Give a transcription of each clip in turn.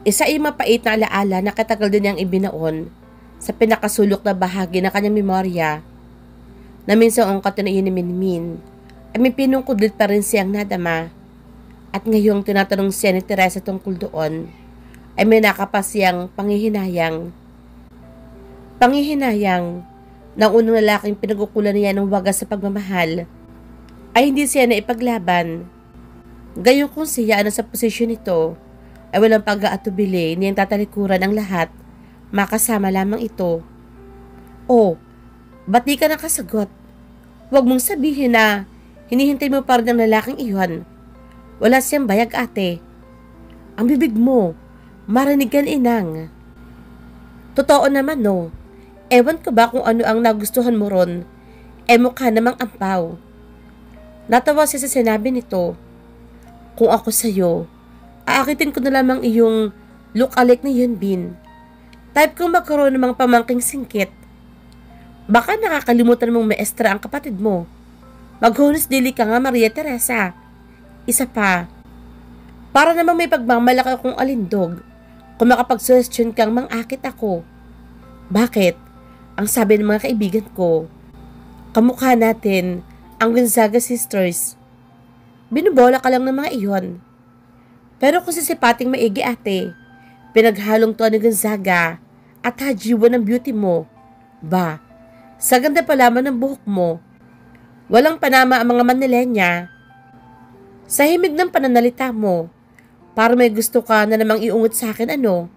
Isa ay mapait na alaala na katagal din niyang ibinaon sa pinakasulok na bahagi ng kanyang memorya na minsan ang katinayin ni Minmin ay may pinungkudlit pa rin siyang nadama at ngayong tinatanong siya ni Teresa tungkol doon ay may nakapas siyang pangihinayang ng unang lalaking pinagukulan niya ng wagas sa pagmamahal ay hindi siya na ipaglaban. Gayon kung siya sa posisyon nito ay walang pag-aatubili niyang tatalikuran ang lahat, makasama lamang ito. Oh, ba't di ka nakasagot? Huwag mong sabihin na hinihintay mo pa rin ang lalaking iyon. Wala siyang bayag, ate. Ang bibig mo, marinig kan inang. Totoo naman, no. Ewan ko ba kung ano ang nagustuhan mo ron? Mukha namang ampaw. Natawa siya sa sinabi nito. Kung ako sa'yo, aakitin ko na lamang iyong look-alike ni Yunbin. Type kong magkaroon ng mga pamangking singkit. Baka nakakalimutan mong maestra ang kapatid mo. Maghunos dili ka nga, Maria Teresa. Isa pa, para namang may pagmamalaki akong alindog kung makapag-suggestion kang mang-akit ako. Bakit? Ang sabi ng mga kaibigan ko, kamukha natin ang Gonzaga sisters. Binubola ka lang ng mga iyon. Pero kung sisipating maigi, ate, pinaghalong to ni Gonzaga at hajiwa ng beauty mo. Ba, sa ganda pa lamang ng buhok mo. Walang panama ang mga Manilenya. Sa himig ng pananalita mo, para may gusto ka na namang iungot sa akin, ano?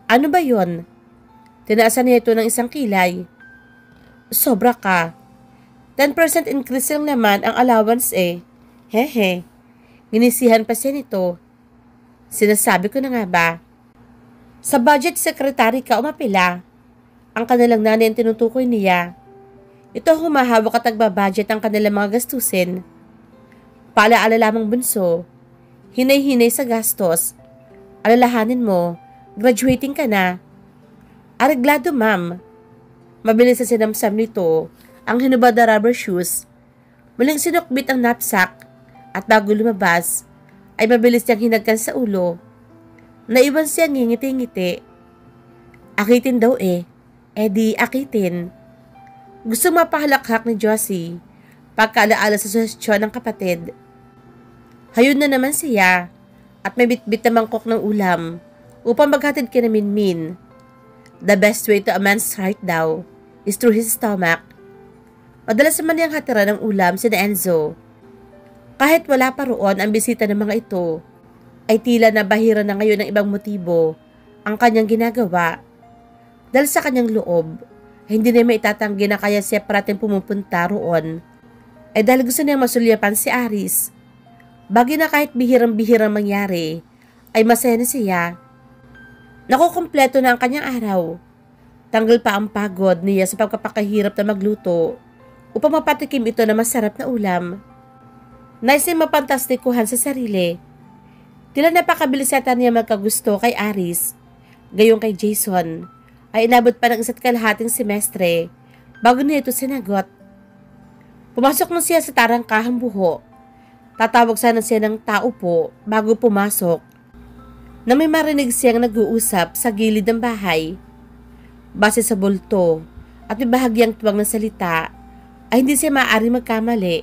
Ano ba yon? Tinaasan niya ito ng isang kilay. Sobra ka. 10% increase lang naman ang allowance eh. Hehe. Ginisihan pa siya nito. Sinasabi ko na nga ba? Sa budget secretary ka umapila. Ang kanilang nanay ang tinutukoy niya. Ito humahawak at nagbabudget ang kanilang mga gastusin. Paalaala lamang bunso. Hinay-hinay sa gastos. Alalahanin mo, graduating ka na. Areglado, ma'am. Mabilis sa sinamsam nito ang hinubad na rubber shoes. Muling sinukbit ang knapsack at bago lumabas ay mabilis niyang hinagkan sa ulo. Naiwan siyang ngingiti-ngiti. Akitin daw eh. Di akitin. Gusto mapahalakhak ni Josie pagkaalaala sa suhestyon ng kapatid. Hayun na naman siya at may bitbit na mangkok ng ulam upang maghatid kina Minmin. The best way to a man's heart daw is through his stomach. Madalas naman niyang hatira ng ulam si Enzo. Kahit wala pa roon ang bisita ng mga ito, ay tila na bahira na ngayon ng ibang motibo ang kanyang ginagawa. Dahil sa kanyang loob, hindi na maitatanggi na kaya siya parating pumupunta roon. Ay dahil gusto niyang masulyapan si Aris. Bagay na kahit bihirang-bihirang mangyari, ay masaya na siya. Nakukumpleto na ang kanyang araw. Tanggal pa ang pagod niya sa pagpapakahirap na magluto upang mapatikim ito na masarap na ulam. Nais niya mapantastikuhan sa sarili. Tila napakabilis yata niya magkagusto kay Aris. Gayong kay Jason, ay inabot pa ng 1.5 semestre bago niya ito sinagot. Pumasok na siya sa tarangkahang buho. Tatawag sana siya ng tao po bago pumasok na may marinig siyang nag-uusap sa gilid ng bahay. Base sa bulto at may bahagyang tuwang ng salita ay hindi siya maaari magkamali.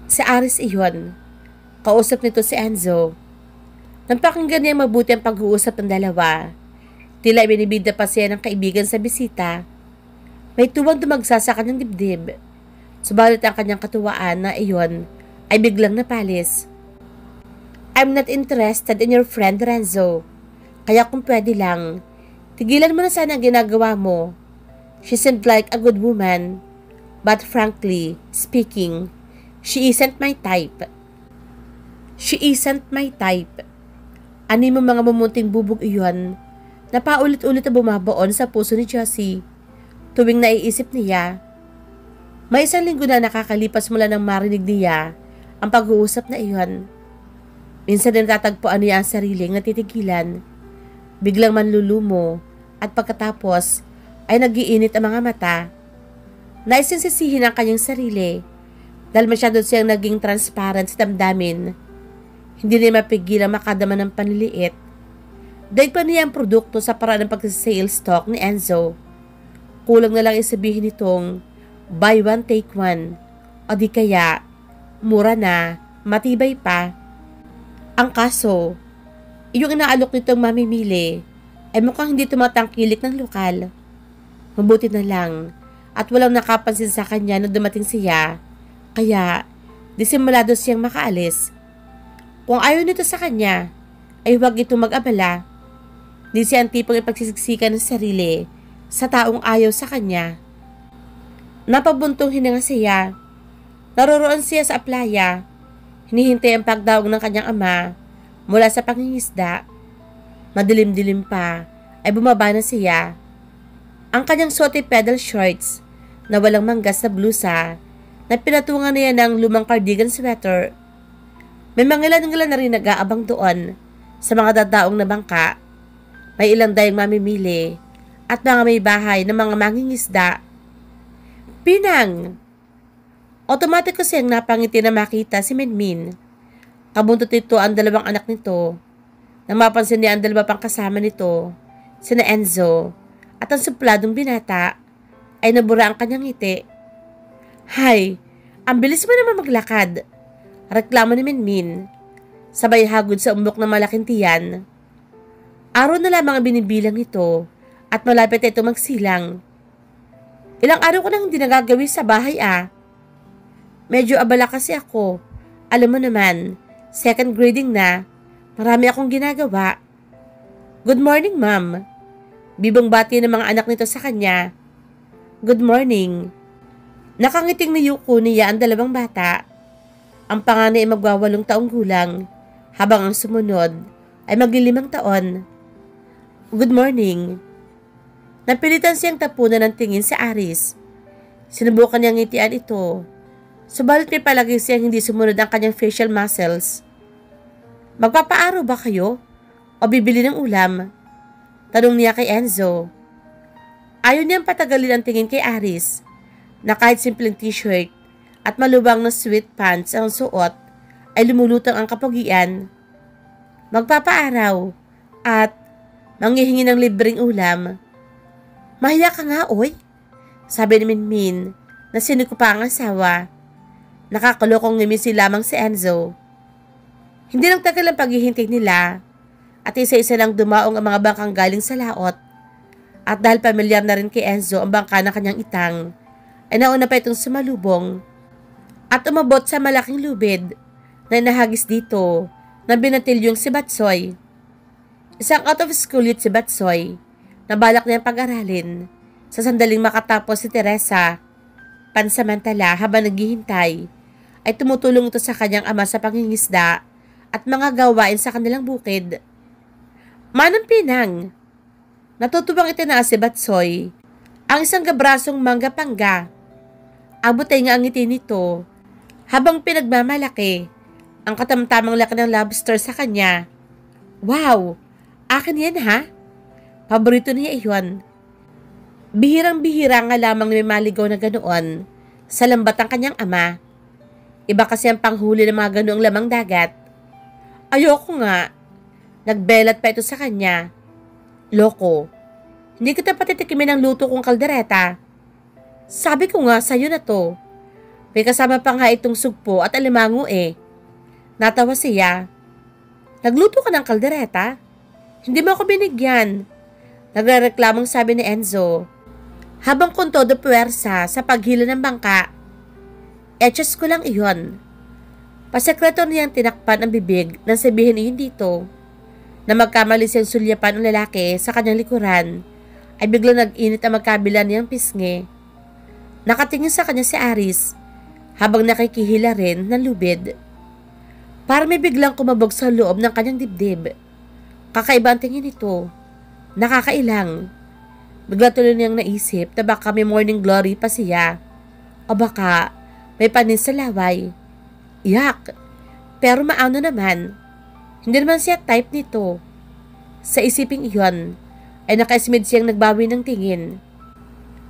Si Aris iyon. Kausap nito si Enzo. Nang pakinggan niya mabuti ang pag-uusap ng dalawa, tila binibida pa siya ng kaibigan sa bisita. May tuwang dumagsa sa kanyang dibdib. Subalit ang kanyang katuwaan na iyon ay biglang napalis. I'm not interested in your friend Renzo. Kaya kung pwede lang, tigilan mo na sana ang ginagawa mo. She seemed like a good woman. But frankly speaking, she isn't my type. She isn't my type. Ani mo mga mamunting bubog iyon na paulit-ulit na bumabaon sa puso ni Josie tuwing naiisip niya. May 1 linggo na nakakalipas mula nang marinig niya ang pag-uusap na iyon. Minsan din tatagpuan niya ang sariling natitigilan. Biglang manlulumo at pagkatapos ay nagiinit ang mga mata. Nais niyang sisihin ang kanyang sarili dahil masyado siyang naging transparent sa damdamin. Hindi niya mapigil ang makadama ng panliliit. Daig pa niya ang produkto sa paraan ng pag-sales stock ni Enzo. Kulang na lang isabihin nitong buy one take one o di kaya mura na, matibay pa. Ang kaso, yung inaalok nitong mamimili ay mukhang hindi tumatangkilik ng lokal. Mabuti na lang at walang nakapansin sa kanya nung dumating siya, kaya disimulado siyang makaalis. Kung ayaw nito sa kanya, ay huwag ito mag-abala. Di siya ang tipong ipagsisiksikan ng sarili sa taong ayaw sa kanya. Napabuntong hininga siya. Naroroon siya sa playa. Hinihintay ang pagdawag ng kanyang ama mula sa pangingisda. Madilim-dilim pa ay bumaba na siya. Ang kanyang suot ay pedal shorts na walang manggas na blusa na pinatungan niya ng lumang cardigan sweater. May mga ilan na rin nag-aabang doon sa mga dadaong na bangka. May ilang dayang mamimili at mga may bahay ng mga mangingisda. Pinang! Automatic ko siyang napangiti na makita si Minmin. Kabuntot nito ang dalawang anak nito. Nang mapansin niya ang dalawa pang kasama nito, sina Enzo at ang supladong binata, ay nabura ang kanyang ngiti. Hay, ang bilis mo naman maglakad. Reklamo ni Minmin. Sabay hagod sa umbok ng malaking tiyan. Araw na lamang ang binibilang nito at malapit na ito magsilang. Ilang araw ko nang hindi nagagawi sa bahay Medyo abala kasi ako. Alam mo naman, second grading na. Marami akong ginagawa. Good morning, ma'am. Bibong bati ng mga anak nito sa kanya. Good morning. Nakangiting niyuko niya ang dalawang bata. Ang panganay ay magwawalong taong gulang, habang ang sumunod ay maglilimang taon. Good morning. Napilitan siyang tapunan ng tingin si Aris. Sinubukan niyang ngitian ito. Subalit may palagi siyang hindi sumunod ang kanyang facial muscles. Magpapaaraw ba kayo? O bibili ng ulam? Tanong niya kay Enzo. Ayaw niyang patagalin ang tingin kay Aris, na kahit simpleng t-shirt at malubang na sweat pants ang suot, ay lumulutang ang kapugian. Magpapaaraw at manghihingi ng libreng ulam. Mahiya ka nga, oy, sabi ni Minmin na siniko pa ang asawa. Nakakalokong ngimisi lamang si Enzo. Hindi nang tagal ang paghihintay nila at isa-isa lang dumaong ang mga bangkang galing sa laot. At dahil pamilyar na rin kay Enzo ang bangka ng kanyang itang, ay nauna pa itong sumalubong at umabot sa malaking lubid na nahagis dito na binatilyong si Batsoy. Isang out of school youth si Batsoy na balak niyang pag-aralin sa sandaling makatapos si Teresa. Pansamantala habang naghihintay ay tumutulong ito sa kanyang ama sa pangingisda at mga gawain sa kanilang bukid. Manang Pinang! Natutubang itinaas si Batsoy ang isang gabrasong mangga pangga. Abot ay nga ang ngiti nito habang pinagmamalaki ang katamtamang laki ng lobster sa kanya. Wow! Akin yan ha? Paborito niya iyon. Bihirang-bihira nga lamang may maligaw na ganoon sa lambat ang kanyang ama. Iba kasi ang panghuli ng mga ganoong lamang dagat. Ayoko nga. Nagbelat pa ito sa kanya. Loko, hindi kita patitikimin ang luto kong kaldereta. Sabi ko nga sa'yo na to. May kasama pa nga itong sugpo at alimango Natawa siya. Nagluto ka ng kaldereta? Hindi mo ako binigyan. Nagrereklamong sabi ni Enzo. Habang kung todo puwersa sa paghila ng bangka. Etches ko lang iyon. Pasekreto niyang tinakpan ang bibig nang sabihin iyon dito. Na magkamali siyang sulyapan ang lalaki sa kanyang likuran, ay biglang nag-init ang magkabila niyang pisngi. Nakatingin sa kanya si Aris, habang nakikihila rin ng lubid. Para may biglang kumabog sa loob ng kanyang dibdib. Kakaiba ang tingin nito. Nakakailang. Bigla tuloy niyang naisip na baka may morning glory pa siya. O baka may panin sa laway. Yak! Pero maano naman. Hindi naman siya type nito. Sa isiping iyon, ay nakaismid siyang nagbawi ng tingin.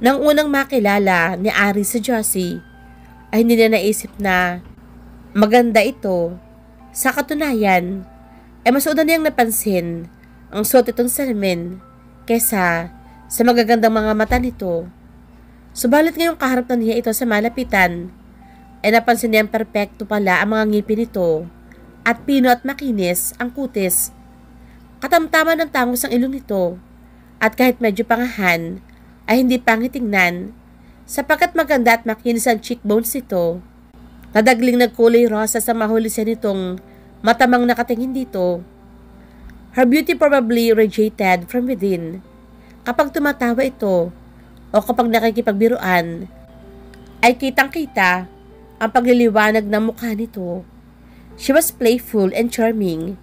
Nang unang makilala ni Ari sa Josie, ay hindi na naisip na maganda ito. Sa katunayan, ay mas una niyang napansin ang suot itong salamin kesa sa magagandang mga mata nito. Subalit ngayong kaharap na niya ito sa malapitan, ay napansin niyang perpekto pala ang mga ngipin nito at pino at makinis ang kutis. Katamtaman ng tangos ang ilong nito at kahit medyo pangahan ay hindi pangit tingnan sapagkat maganda at makinis ang cheekbones nito. Nadagling nagkulay rosa sa mahulisan nitong matamang nakatingin dito. Her beauty probably radiated from within. Kapag tumatawa ito o kapag nakikipagbiruan, ay kitang-kita ang pagliliwanag ng mukha nito. She was playful and charming.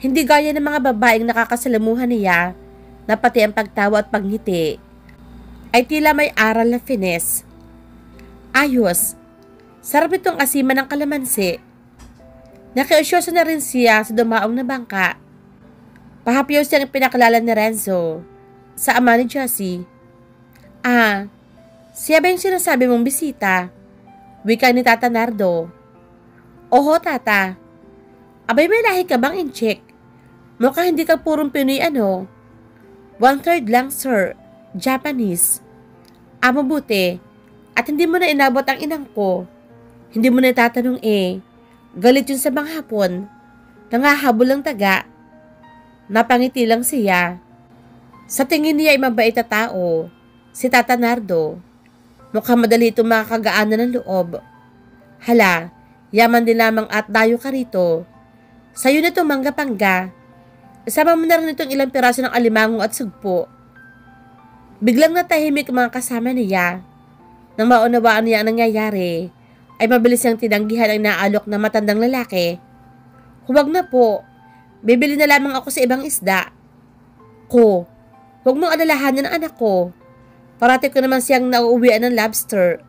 Hindi gaya ng mga babaeng nakakasalamuhan niya na pati ang pagtawa at pagngiti ay tila may aral na finesse. Ayos, sarap itong asiman ng kalamansi. Nakiusyoso na rin siya sa dumaong na bangka. Pahapyaw siyang pinakilala ni Renzo sa ama ni Josie. Siya ba yung sinasabi mong bisita? Wika ni Tata Nardo. Oho, Tata. Abay, may lahi ka bang in-check? Mukha hindi ka purong Pinoy ano? 1/3 lang, sir. Japanese. Mabuti. At hindi mo na inabot ang inang ko. Hindi mo na tatanong Galit yun sa mga Hapon. Nangahabol lang taga. Napangiti lang siya. Sa tingin niya ay mabait na tao, si Tata Nardo. Mukhang madali itong makakagaanan ng loob. Hala, yaman din lamang at dayo ka rito. Sa'yo na itong mangga-pangga. Isama mo na rin itong ilang piraso ng alimango at sugpo. Biglang natahimik ang mga kasama niya. Nang maunawaan niya ang nangyayari, ay mabilis niyang tinanggihan ang naalok na matandang lalaki. Huwag na po. Bibili na lamang ako sa ibang isda. Huwag mong alalahanan ang anak ko. Parati ko naman siyang nauuwian ng lobster.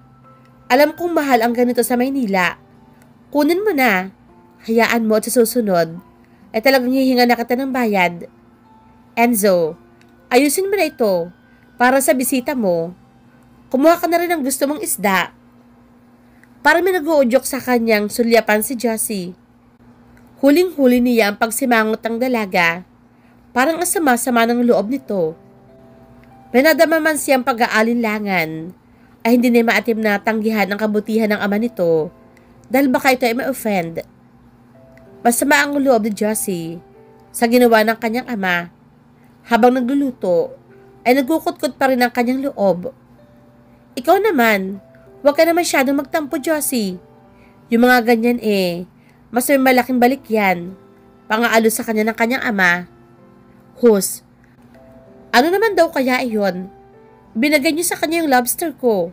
Alam kong mahal ang ganito sa Maynila. Kunin mo na. Hayaan mo at sa susunod ay talagang hihinga na kita ng bayad. Enzo, ayusin mo na ito para sa bisita mo. Kumuha ka na rin ng gusto mong isda. Para may nag-uudyok sa kanyang sulyapan si Josie. Huling-huli niya ang pagsimangot ng dalaga. Parang asama-sama ng loob nito. May nadama man siyang pag-aalinlangan ay hindi niya maatim na tanggihan ang kabutihan ng ama nito dahil baka ito ay ma-offend. Masama ang loob ni Josie sa ginawa ng kanyang ama. Habang nagluluto ay nagkukutkot pa rin ang kanyang loob. Ikaw naman, huwag ka na masyadong magtampo, Josie. Yung mga ganyan mas may malaking balik yan. Pangaalo sa kanya ng kanyang ama. Hus, ano naman daw kaya iyon? Binagay niyo sa kanya yung lobster ko.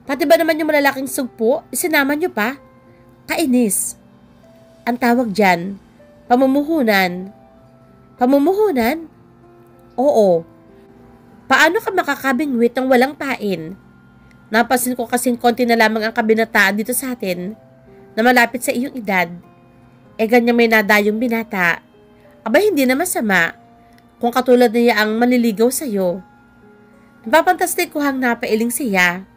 Pati ba naman yung malalaking sugpo, isinama niyo pa? Kainis. Ang tawag dyan, pamumuhunan. Pamumuhunan? Oo. Paano ka makakabingwit ng walang pain? Napansin ko kasing konti na lamang ang kabinataan dito sa atin na malapit sa iyong edad. Ganyan may nadayong binata. Aba, hindi na masama kung katulad niya ang manliligaw sa'yo. Napapantastik ko hang napailing siya.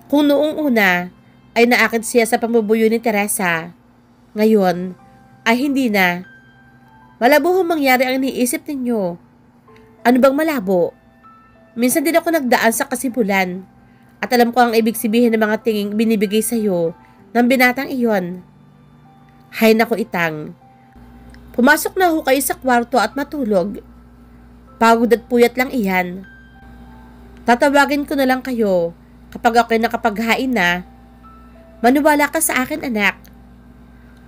Kung noong una ay naakit siya sa pambubuyo ni Teresa, ngayon ay hindi na. Malabo hong mangyari ang iniisip ninyo. Ano bang malabo? Minsan din ako nagdaan sa kasibulan at alam ko ang ibig sabihin ng mga tinging binibigay sa'yo ng binatang iyon. Hay nako, Itang. Pumasok na ho kayo sa kwarto at matulog. Pagod at puyat lang iyan. Tatawagin ko na lang kayo kapag ako'y nakapaghain na. Maniwala ka sa akin, anak.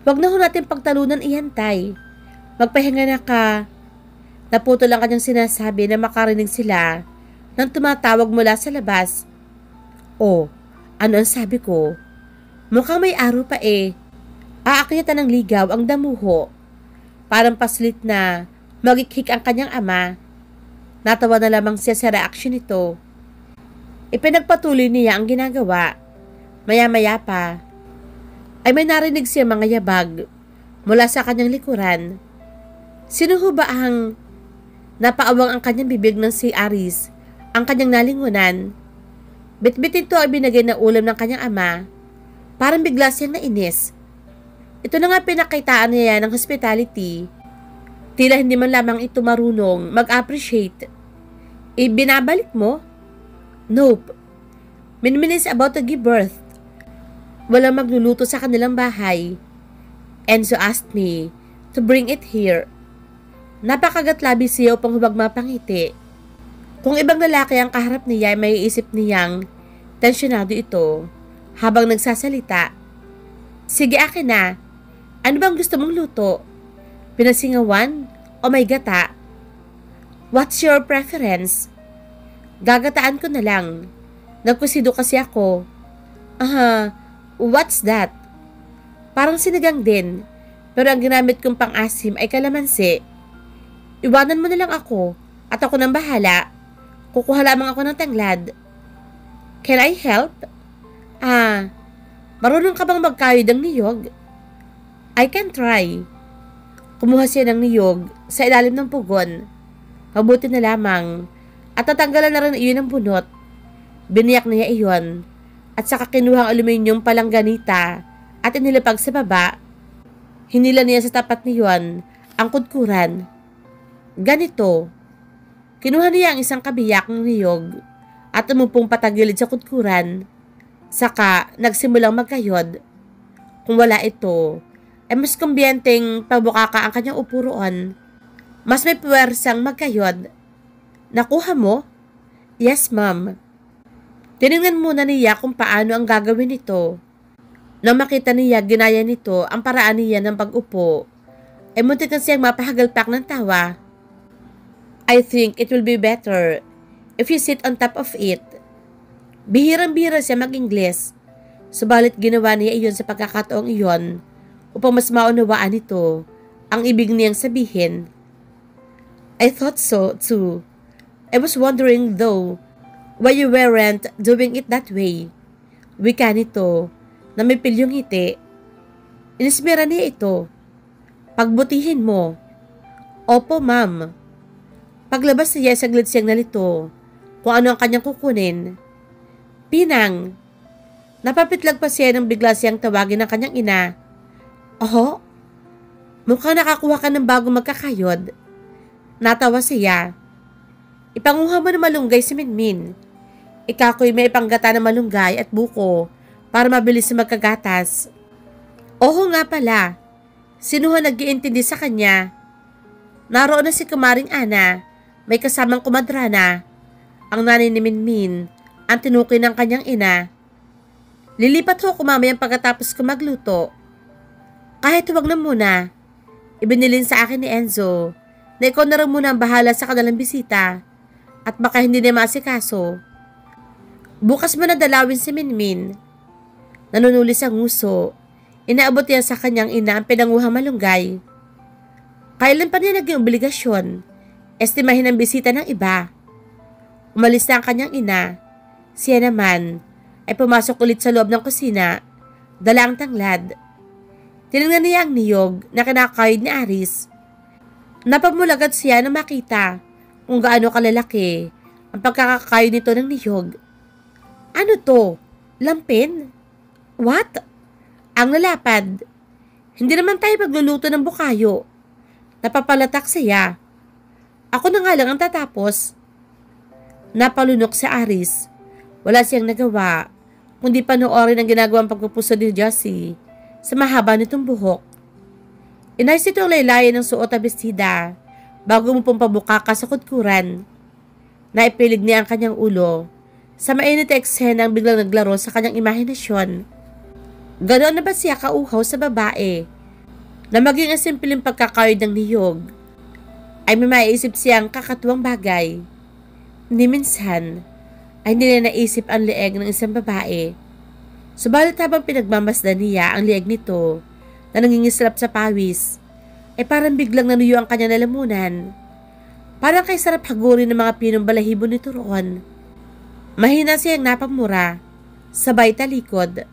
Huwag na ho natin pagtalunan iyan, Tay. Magpahinga na ka. Naputo lang kanyang sinasabi na makarinig sila nang tumatawag mula sa labas. Ano ang sabi ko? Mukhang may araw pa Aakyatan ng ligaw ang damuho. Parang paslit na magikhik ang kanyang ama. Natawa na lamang siya sa reaksyon nito. Ipinagpatuloy niya ang ginagawa. Maya-maya pa ay may narinig siya mga yabag mula sa kanyang likuran. Sino ho ba ang napaawang ang kanyang bibig ng si Aris, ang kanyang nalingunan? Bitbit ito ay binagay na ulam ng kanyang ama. Parang bigla siyang nainis. Ito na nga pinakitaan niya ng hospitality. Tila hindi man lamang ito marunong mag-appreciate. Binabalik mo? Nope. Minmin is about to give birth. Walang magluluto sa kanilang bahay. Enzo asked me to bring it here. Napakagatlabi siya upang hubag mapangiti. Kung ibang lalaki ang kaharap niya ay may isip niyang tensyonado ito habang nagsasalita. Sige, akin na. Ano bang gusto mong luto? Pinasingawan o may gata? What's your preference? Gagataan ko na lang. Nagkusido kasi ako. What's that? Parang sinigang din, pero ang ginamit kong pang-asim ay kalamansi. Iwanan mo na lang ako, at ako nang bahala. Kukuha lamang ako ng tanglad. Can I help? Marunong ka bang magkayod ng niyog? I can try. Kumuha siya ng niyog sa ilalim ng pugon. Mabuti na lamang, at natanggalan na rin iyon ng bunot. Biniyak niya iyon at saka kinuha ang aluminium palangganita at inilapag sa baba. Hinila niya sa tapat niyon ang kudkuran. Ganito. Kinuha niya ang isang kabiyak ng niyog at umupong patagilid sa kudkuran. Saka nagsimulang magkayod. Kung wala ito, ay mas kumbiyenteng pabukaka ang kanyang upuroon. Mas may puwersang magkayod. Nakuha mo? Yes, ma'am. Tinignan muna niya kung paano ang gagawin nito. Nang makita niya ginaya nito ang paraan niya ng pag-upo, ay muntik na siyang mapahagalpak ng tawa. I think it will be better if you sit on top of it. Bihirang-bihira siya mag-Ingles, subalit ginawa niya iyon sa pagkakataong iyon upang mas maunawaan nito ang ibig niyang sabihin. I thought so, too. I was wondering, though, why you weren't doing it that way. Wika nito na may pilyong ngiti. Inismera niya ito. Pagbutihin mo. Opo, ma'am. Paglabas niya, saglit siyang nalito kung ano ang kanyang kukunin. Pinang. Napapitlag pa siya nang bigla siyang tawagin ng kanyang ina. Oho? Mukhang nakakuha ka ng bagong magkakayod. Natawa siya. Ipanguha mo na malunggay si Minmin. Ikako'y may ipanggata ng malunggay at buko para mabilis na magkagatas. Oo nga pala. Sinuha nag-iintindi sa kanya. Naroon na si Kumaring Ana, may kasamang kumadrana. Ang nanay ni Minmin ang tinukoy ng kanyang ina. Lilipat ho ko mamayang pagkatapos ko magluto. Kahit huwag na muna. Ibinilin sa akin ni Enzo na ikaw na rin muna ang bahala sa kanilang bisita at baka hindi na maasikaso. Bukas mo na dalawin si Minmin. Nanunulis ang nguso. Inaabot niya sa kanyang ina ang pinanguhang malunggay. Kailan pa niya naging obligasyon? Estimahin ang bisita ng iba. Umalis na ang kanyang ina. Siya naman ay pumasok ulit sa loob ng kusina. Dala ang tanglad. Tinignan niya ang niyog na kinakayod ni Aris. Napamulagad siya na makita kung gaano kalalaki ang pagkakakayod nito ng niyog. Ano to? Lampin? What? Ang lalapad. Hindi naman tayo magluluto ng bukayo. Napapalatak siya. Ako na nga lang ang tatapos. Napalunok si Aris. Wala siyang nagawa, kundi panoorin ang ginagawang pagpupuso ni Josie sa mahaba nitong buhok. Inayos ito ang laylayan ng suot na bestida bago mo pong pabukaka sa kudkuran. Naipilig niya ang kanyang ulo sa mainit na eksena ang biglang naglaro sa kanyang imahinasyon. Ganoon na ba siya kauhaw sa babae na maging ang simpleng pagkakayod ng niyog ay may maiisip siyang kakatuwang bagay. Ni minsan ay hindi na naisip ang leeg ng isang babae. Subalit habang pinagmamasdan niya ang leeg nito na nangingislap sa pawis, ay parang biglang nanuyo ang kanyang lalamunan. Parang kay sarap hagurin ng mga pinong balahibo nito roon. Mahina siyang napamura, sabay talikod.